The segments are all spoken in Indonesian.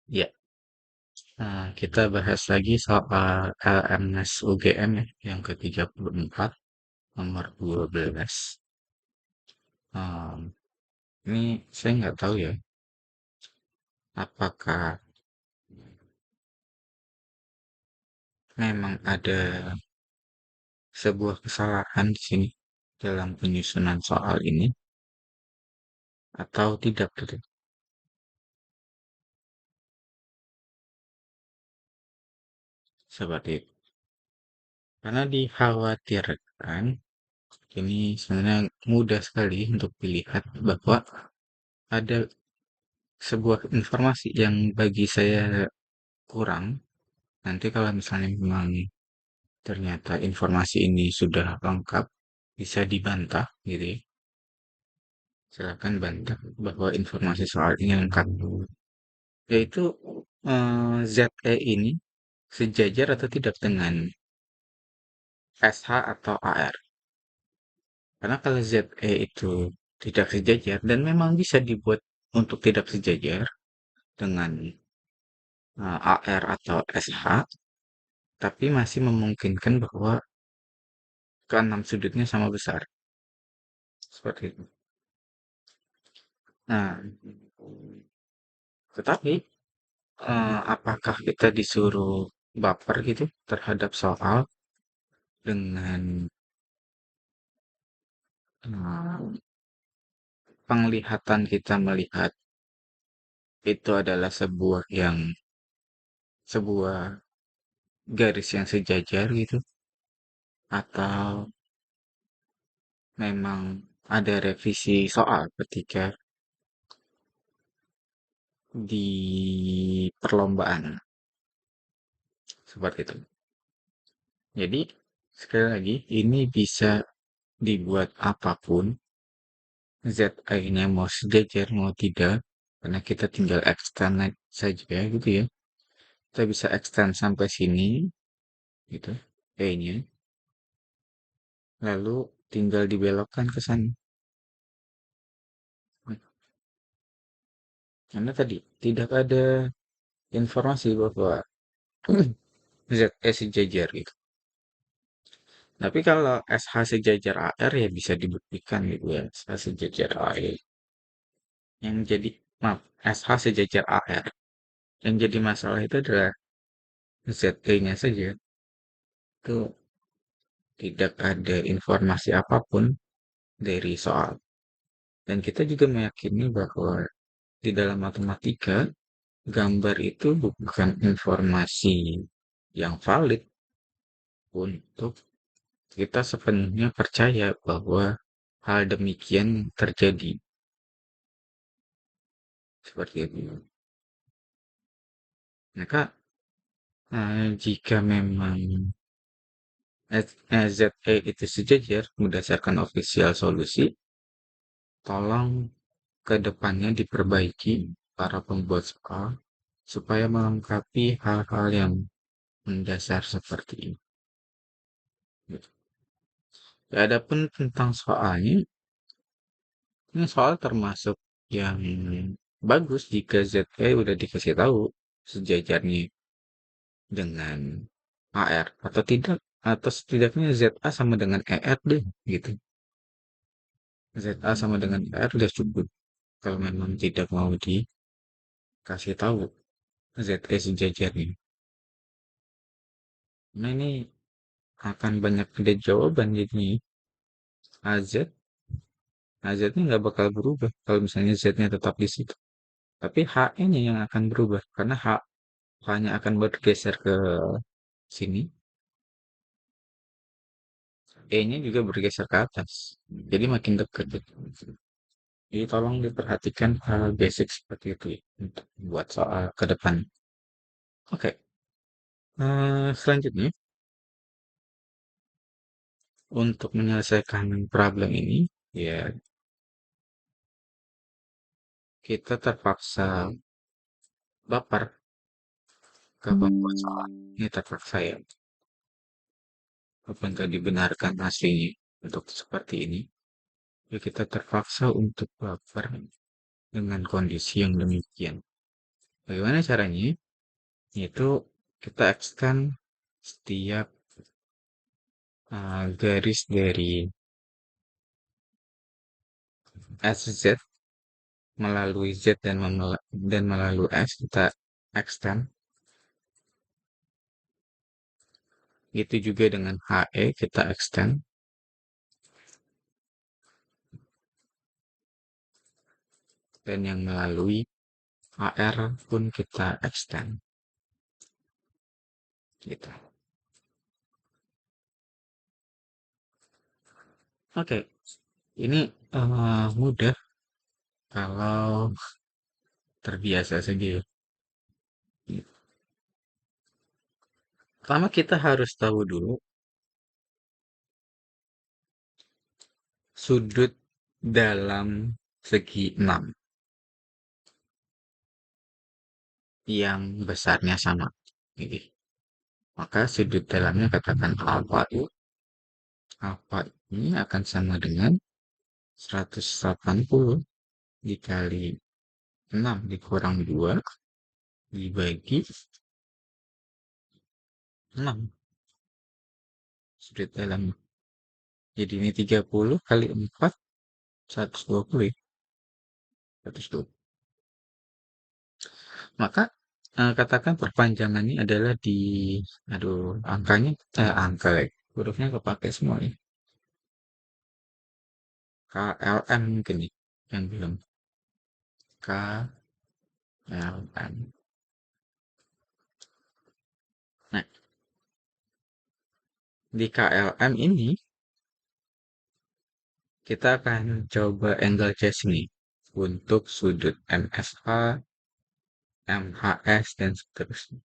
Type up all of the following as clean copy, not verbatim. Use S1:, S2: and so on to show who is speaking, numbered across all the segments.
S1: Ya, kita bahas lagi soal LMS UGM ya, yang ke-34, nomor 12. Em, ini saya nggak tahu ya, apakah memang ada sebuah kesalahan di sini dalam penyusunan soal ini, atau tidak gitu. Seperti itu. Karena dikhawatirkan, ini sebenarnya mudah sekali untuk dilihat bahwa ada sebuah informasi yang bagi saya kurang. Nanti kalau misalnya memang ternyata informasi ini sudah lengkap, bisa dibantah gitu ya. Silakan bantah bahwa informasi soal ini lengkap. Yaitu ZE ini sejajar atau tidak dengan SH atau AR. Karena kalau ZE itu tidak sejajar dan memang bisa dibuat untuk tidak sejajar dengan AR atau SH, tapi masih memungkinkan bahwa keenam sudutnya sama besar. Seperti itu. Nah, tetapi apakah kita disuruh baper gitu terhadap soal dengan eee, penglihatan kita melihat itu adalah sebuah garis yang sejajar gitu, atau memang ada revisi soal ketika di perlombaan, seperti itu. Jadi, sekali lagi, ini bisa dibuat apapun, ZI-nya mau sejajar mau tidak, karena kita tinggal extend saja gitu ya. Kita bisa extend sampai sini gitu, E-nya, lalu tinggal dibelokkan ke sana. Karena tadi tidak ada informasi bahwa ZE sejajar gitu. Tapi kalau SH sejajar AR ya bisa dibuktikan gitu ya, SH sejajar AR. Yang jadi, maaf, SH sejajar AR. Yang jadi masalah itu adalah ZE-nya saja. Itu tidak ada informasi apapun dari soal. Dan kita juga meyakini bahwa di dalam matematika, gambar itu bukan informasi yang valid untuk kita sepenuhnya percaya bahwa hal demikian terjadi. Seperti itu. Maka jika memang ZE itu sejajar berdasarkan official solusi, tolong ke depannya diperbaiki para pembuat soal supaya melengkapi hal-hal yang mendasar seperti ini. Gitu. Ya, adapun tentang soalnya, ini soal termasuk yang bagus jika ZE udah dikasih tahu sejajarnya dengan AR atau tidak, atau setidaknya ZA sama dengan ER deh gitu. ZA sama dengan ER udah cukup kalau memang tidak mau dikasih tahu ZE sejajarnya. Nah ini akan banyak ada jawaban jadi AZ AZ-nya nggak bakal berubah kalau misalnya Z-nya tetap di situ. Tapi HE-nya yang akan berubah karena H-nya akan bergeser ke sini, E-nya juga bergeser ke atas. Jadi makin dekat gitu. Jadi tolong diperhatikan hal basic seperti itu ya, untuk buat soal ke depan. Oke, selanjutnya untuk menyelesaikan problem ini, ya kita terpaksa baper ke pembuat soal. Ini terpaksa ya, walaupun tidak dibenarkan aslinya untuk seperti ini. Ya kita terpaksa untuk baper dengan kondisi yang demikian. Bagaimana caranya? Yaitu kita extend setiap garis dari SZ melalui Z dan melalui S kita extend. Itu juga dengan HE kita extend. Dan yang melalui AR pun kita extend. Gitu. Oke, ini mudah kalau terbiasa saja ya. Pertama kita harus tahu dulu sudut dalam segi 6 yang besarnya sama. Jadi, maka sudut dalamnya katakan alfa itu, alfa ini akan sama dengan 180 dikali 6 dikurang 2 dibagi 6 sudut dalamnya. Jadi ini 30 kali 4, 120 ya. 120. Maka katakan perpanjangannya adalah di, aduh, angkanya, angka lagi. Hurufnya kepake semua ya. KLM mungkin nih, yang belum. KLM. Nah, di KLM ini, kita akan coba angle chasing nih. Untuk sudut MSA, MHS, dan seterusnya.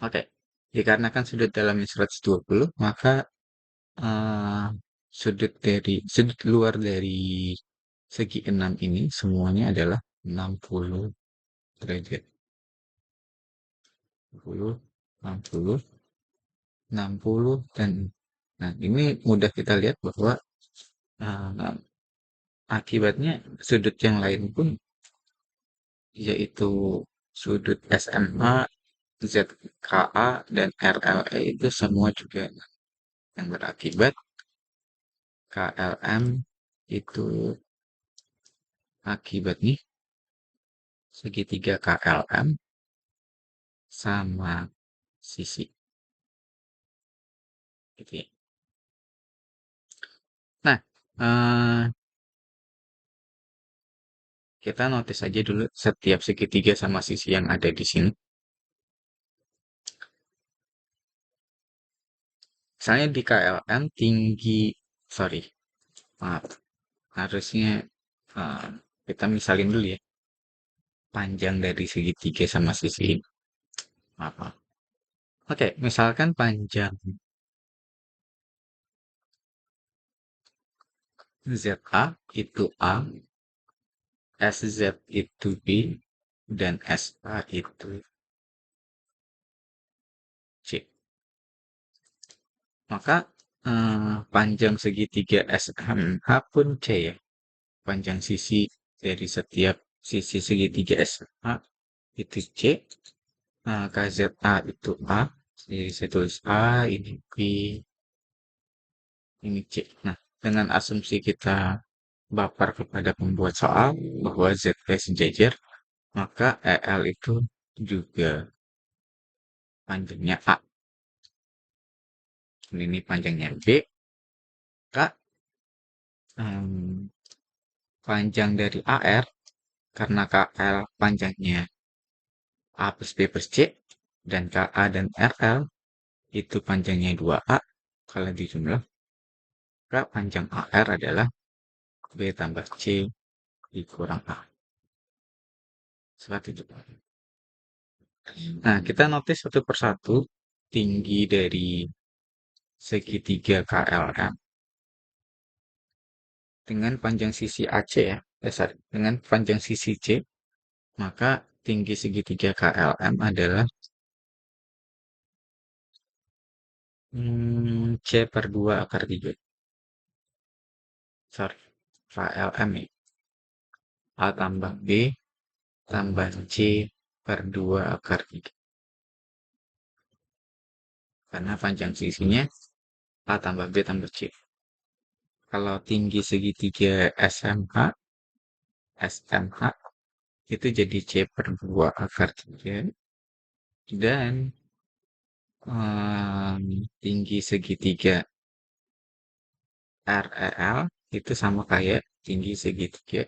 S1: Oke, dikarenakan sudut dalamnya 120, maka eh, sudut luar dari segi 6 ini semuanya adalah 60 derajat. 60, 60, 60, dan nah ini mudah kita lihat bahwa eh, akibatnya sudut yang lain pun yaitu sudut SMA, ZKA, dan RLE itu semua juga yang berakibat KLM itu akibatnya segitiga KLM sama sisi. Gitu ya. Nah, eh, kita notice aja dulu setiap segitiga sama sisi yang ada di sini. Misalnya di KLM tinggi, sorry, maaf, harusnya eh, kita misalin dulu ya, panjang dari segitiga sama sisi ini. Maaf, maaf. Oke, misalkan panjang ZA itu A, SZ itu B, dan SA itu C. Maka panjang segitiga SMH pun C ya. Panjang sisi dari setiap sisi segitiga SMA itu C. KZA itu A. Jadi saya tulis A, ini B, ini C. Nah, dengan asumsi kita baper kepada pembuat soal bahwa ZT sejajar, maka EL itu juga panjangnya A. Ini panjangnya B. K panjang dari AR karena KL panjangnya A plus B plus C dan KA dan RL itu panjangnya 2A kalau dijumlah, maka panjang AR adalah B tambah C dikurang A. Seperti itu. Nah, kita notice satu persatu tinggi dari segitiga KLM dengan panjang sisi AC ya, sorry, dengan panjang sisi C, maka tinggi segitiga KLM adalah C per 2 akar 3. Sorry, KLM ya. A tambah B tambah C per 2 akar 3. Karena panjang sisinya A tambah B tambah C. Kalau tinggi segitiga SMH itu jadi C per 2 akar 3. Dan tinggi segitiga REL itu sama kayak tinggi segitiga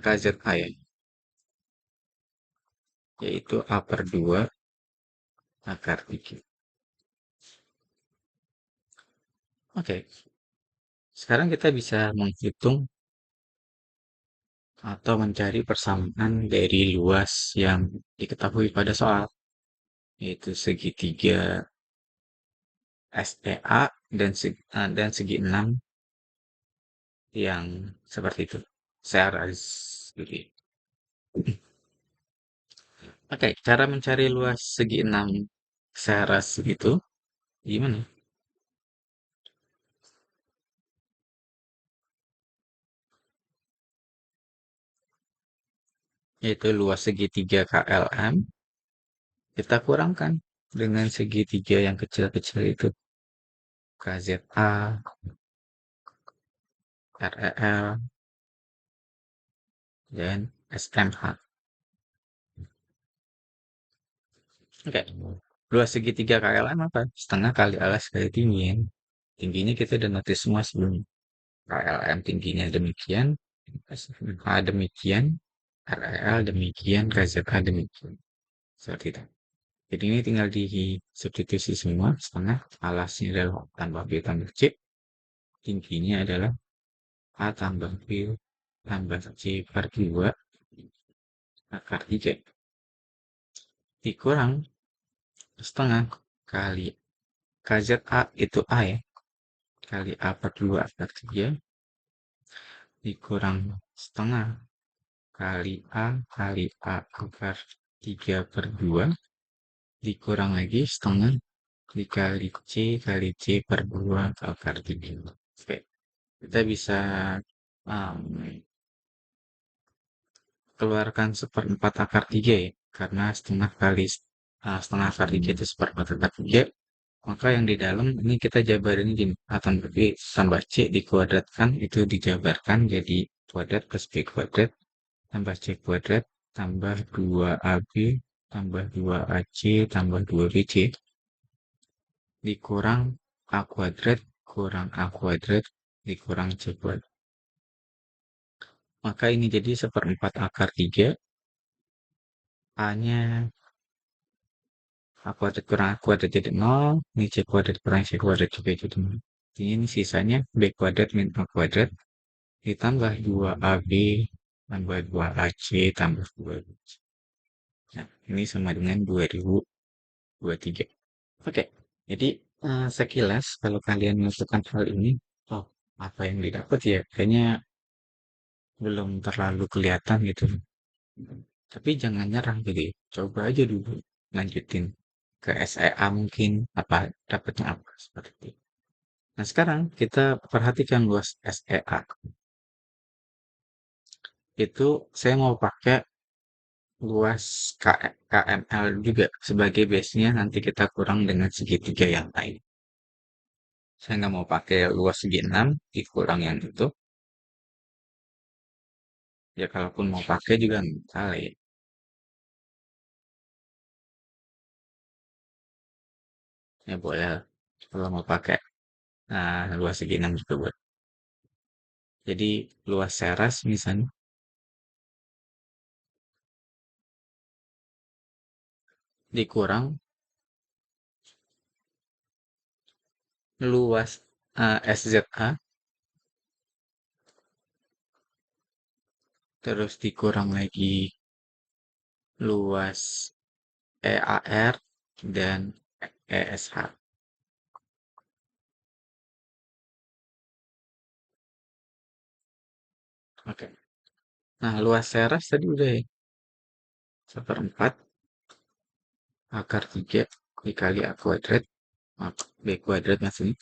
S1: KZA ya, yaitu A per 2 akar 3. Oke, sekarang kita bisa menghitung atau mencari persamaan dari luas yang diketahui pada soal, yaitu segitiga SEA dan segi 6 yang seperti itu. Series gitu. Oke, cara mencari luas segi 6 series gitu gimana? Yaitu luas segitiga KLM kita kurangkan dengan segitiga yang kecil-kecil itu, KZA, REL, dan SMH. Oke, luas segitiga KLM apa? Setengah kali alas kali tinggi. Tingginya kita udah notice semua sebelumnya. KLM tingginya demikian, SMH demikian, REL demikian, KZA demikian. Seperti itu. Jadi ini tinggal di substitusi semua, setengah alasnya adalah tambah B tambah C, tingginya adalah A tambah B tambah C per 2 akar 3 dikurang setengah kali KZA itu A ya, kali A per 2 akar 3 dikurang setengah kali A akar 3 per 2 dikurang lagi setengah dikali C per 2 akar 3. Oke, kita bisa um, keluarkan seperempat akar 3 ya, karena setengah akar 3 itu seperempat akar 3. Maka yang di dalam ini kita jabarin gini, A tambah B tambah C dikuadratkan, itu dijabarkan jadi kuadrat plus B kuadrat tambah C kuadrat tambah 2AB tambah 2AC tambah 2BC dikurang A kuadrat kurang A kuadrat dikurang C kuadrat. Maka ini jadi seperempat akar 3, A-nya A kuadrat kurang A kuadrat jadi 0, ini C kuadrat kurang C kuadrat juga jadi 0. Ini sisanya B kuadrat min A kuadrat ditambah 2AB tambah 2AC tambah 2AC. Nah, ini sama dengan 2023. Oke, jadi sekilas kalau kalian melakukan hal ini, oh, apa yang didapat ya? Kayaknya belum terlalu kelihatan gitu. Tapi jangan nyerah gitu ya. Coba aja dulu lanjutin ke SEA mungkin apa dapatnya apa seperti itu. Nah, sekarang kita perhatikan luas SEA. Itu saya mau pakai luas KML juga sebagai base-nya, nanti kita kurang dengan segitiga yang lain. Saya nggak mau pakai luas segi 6 dikurang yang itu. Ya kalaupun mau pakai juga nggak salah ya. Ya boleh kalau mau pakai. Nah, luas segi 6 juga buat. Jadi luas teras misalnya dikurang luas SZA terus dikurang lagi luas EAR dan ESH. Oke. Nah, luas teras tadi udah ya. Seperempat akar 3 dikali A kuadrat B kuadrat maksudnya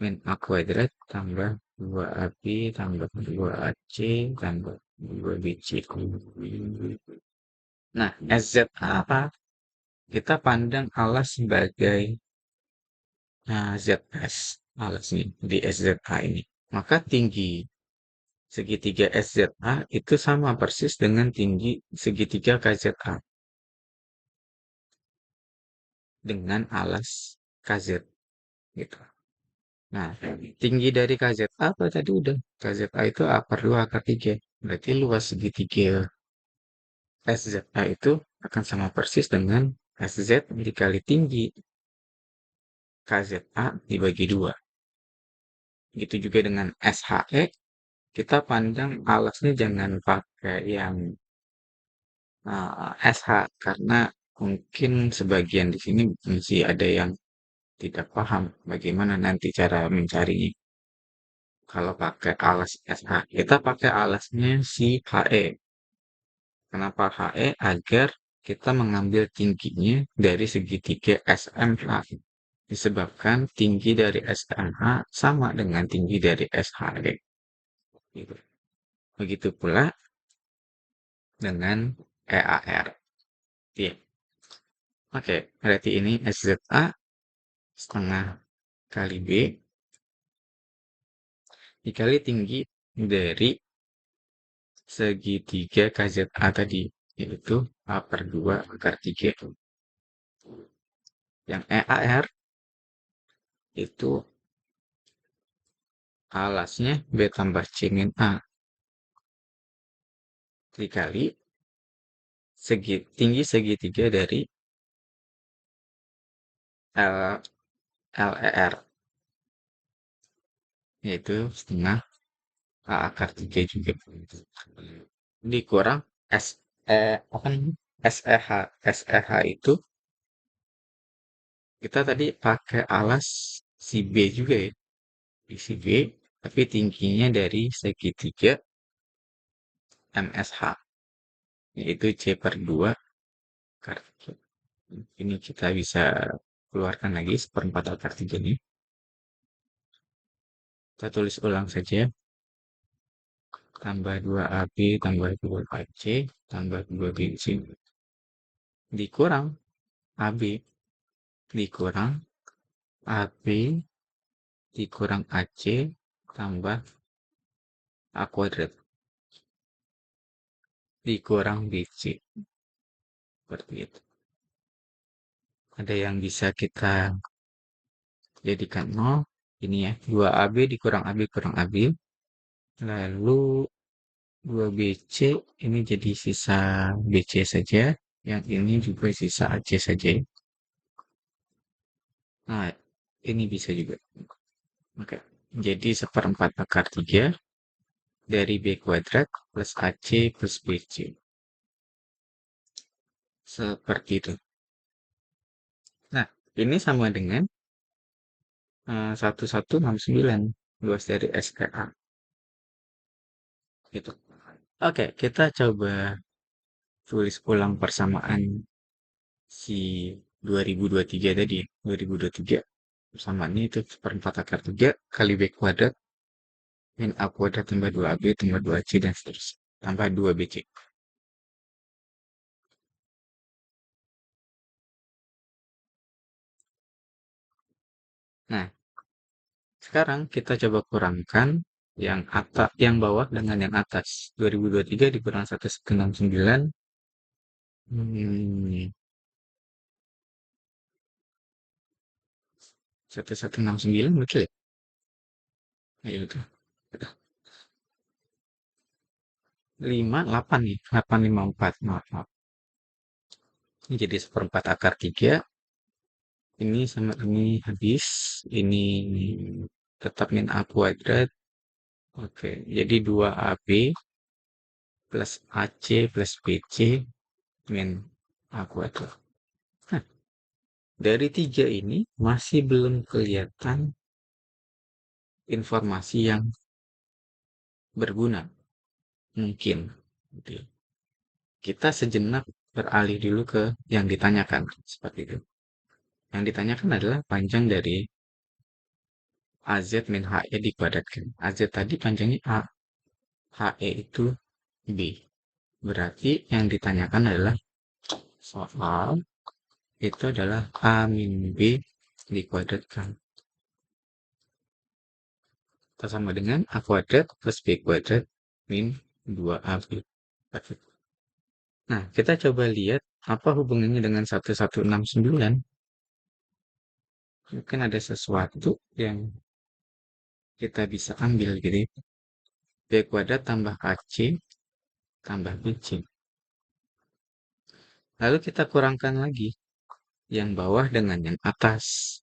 S1: min A kuadrat tambah 2AB tambah 2AC tambah 2BC. Nah, SZA apa? Kita pandang alas sebagai ZS. Alas nih, di SZA ini. Maka tinggi segitiga SZA itu sama persis dengan tinggi segitiga KZA dengan alas KZ gitu. Nah, tinggi dari KZA apa tadi udah? KZA itu akar 2 akar 3. Berarti luas segitiga SZA itu akan sama persis dengan SZ dikali tinggi KZA dibagi 2. Gitu juga dengan SHE, kita pandang alasnya jangan pakai yang SH karena mungkin sebagian di sini masih ada yang tidak paham bagaimana nanti cara mencarinya. Kalau pakai alas SH, kita pakai alasnya si HE. Kenapa HE? Agar kita mengambil tingginya dari segitiga SMH. Disebabkan tinggi dari SMH sama dengan tinggi dari SHE. Gitu. Begitu pula dengan EAR. Iya. Oke, berarti ini SZA setengah kali B dikali tinggi dari segitiga KZA tadi, yaitu A per 2 akar 3. Yang EAR itu alasnya B tambah C min A dikali tinggi segitiga dari LER, yaitu setengah A akar 3 juga. Dikurang apa namanya? SEH. SEH itu kita tadi pakai alas si B juga ya. Di si B, tapi tingginya dari segitiga MSH, yaitu C per 2 akar 3. Ini kita bisa keluarkan lagi seperempat akar 3 ini. Kita tulis ulang saja. Tambah 2AB tambah 2AC tambah 2BC dikurang AB dikurang AB dikurang AC tambah A kuadrat dikurang BC. Seperti itu. Ada yang bisa kita jadikan 0. Ini ya, 2AB dikurang AB kurang AB. Lalu 2BC ini jadi sisa BC saja. Yang ini juga sisa AC saja. Nah, ini bisa juga. Oke. Jadi seperempat akar 3 dari B kuadrat plus AC plus BC. Seperti itu. Nah, ini sama dengan 1169 luas dari SKA. Gitu. Oke, kita coba tulis ulang persamaan si 2023 tadi. 2023 persamaannya itu seperempat akar 3 kali B kuadrat min A kuadrat tambah 2AB tambah 2AC dan seterusnya. Tambah 2BC. Nah, sekarang kita coba kurangkan yang atas, yang bawah dengan yang atas. 2023 dikurang 1169. 1169 betul ya? Ayo itu. 58 nih. 854. Maaf, maaf. Ini jadi seperempat akar 3. Ini sama ini habis. Ini tetap min A kuadrat. Oke, jadi 2AB plus AC plus BC min A kuadrat. Nah, dari 3 ini masih belum kelihatan informasi yang berguna. Mungkin. Gitu ya. Kita sejenak beralih dulu ke yang ditanyakan. Seperti itu. Yang ditanyakan adalah panjang dari AZ min HE dikuadratkan. AZ tadi panjangnya A, HE itu B. Berarti yang ditanyakan adalah soal itu adalah A min B dikuadratkan. Atau sama dengan A kuadrat plus B kuadrat min 2AB. Nah, kita coba lihat apa hubungannya dengan 1169. Mungkin ada sesuatu yang kita bisa ambil gitu. B kuadrat tambah AC tambah BC. Lalu kita kurangkan lagi yang bawah dengan yang atas.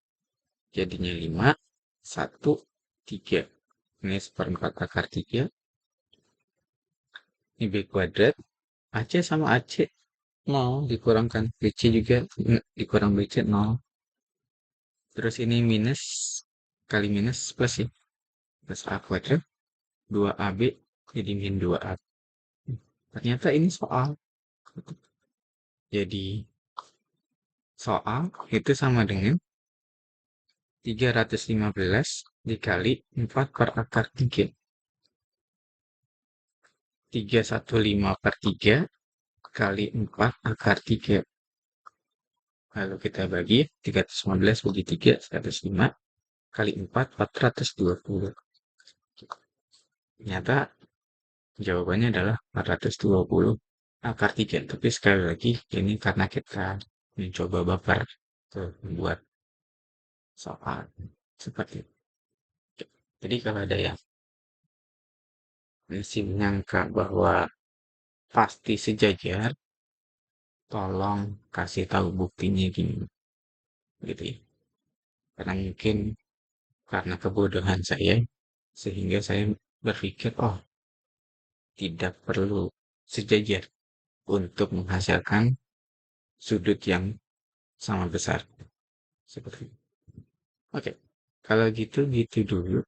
S1: Jadinya 5, 1, 3. Ini seperempat akar 3. Ini B kuadrat. AC sama AC 0 dikurangkan. BC juga dikurang BC 0. Terus ini minus kali minus plus ya. Plus A kuadrat. 2AB jadi min 2A. Ternyata ini soal. Jadi soal itu sama dengan 315 dikali 4 per akar 3. 315 per 3 kali 4 akar 3. Lalu kita bagi 315 bagi 3, 105 kali 4, 420. Ternyata jawabannya adalah 420 akar 3. Tapi sekali lagi, ini karena kita mencoba baper untuk membuat soal seperti itu. Jadi kalau ada yang masih menyangka bahwa pasti sejajar, tolong kasih tahu buktinya gini, gitu ya. Karena mungkin karena kebodohan saya, sehingga saya berpikir, oh, tidak perlu sejajar untuk menghasilkan sudut yang sama besar. Seperti itu. Oke, kalau gitu, gitu dulu.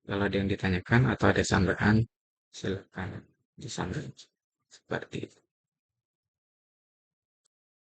S1: Kalau ada yang ditanyakan atau ada tambahan, silakan disampaikan. Seperti itu.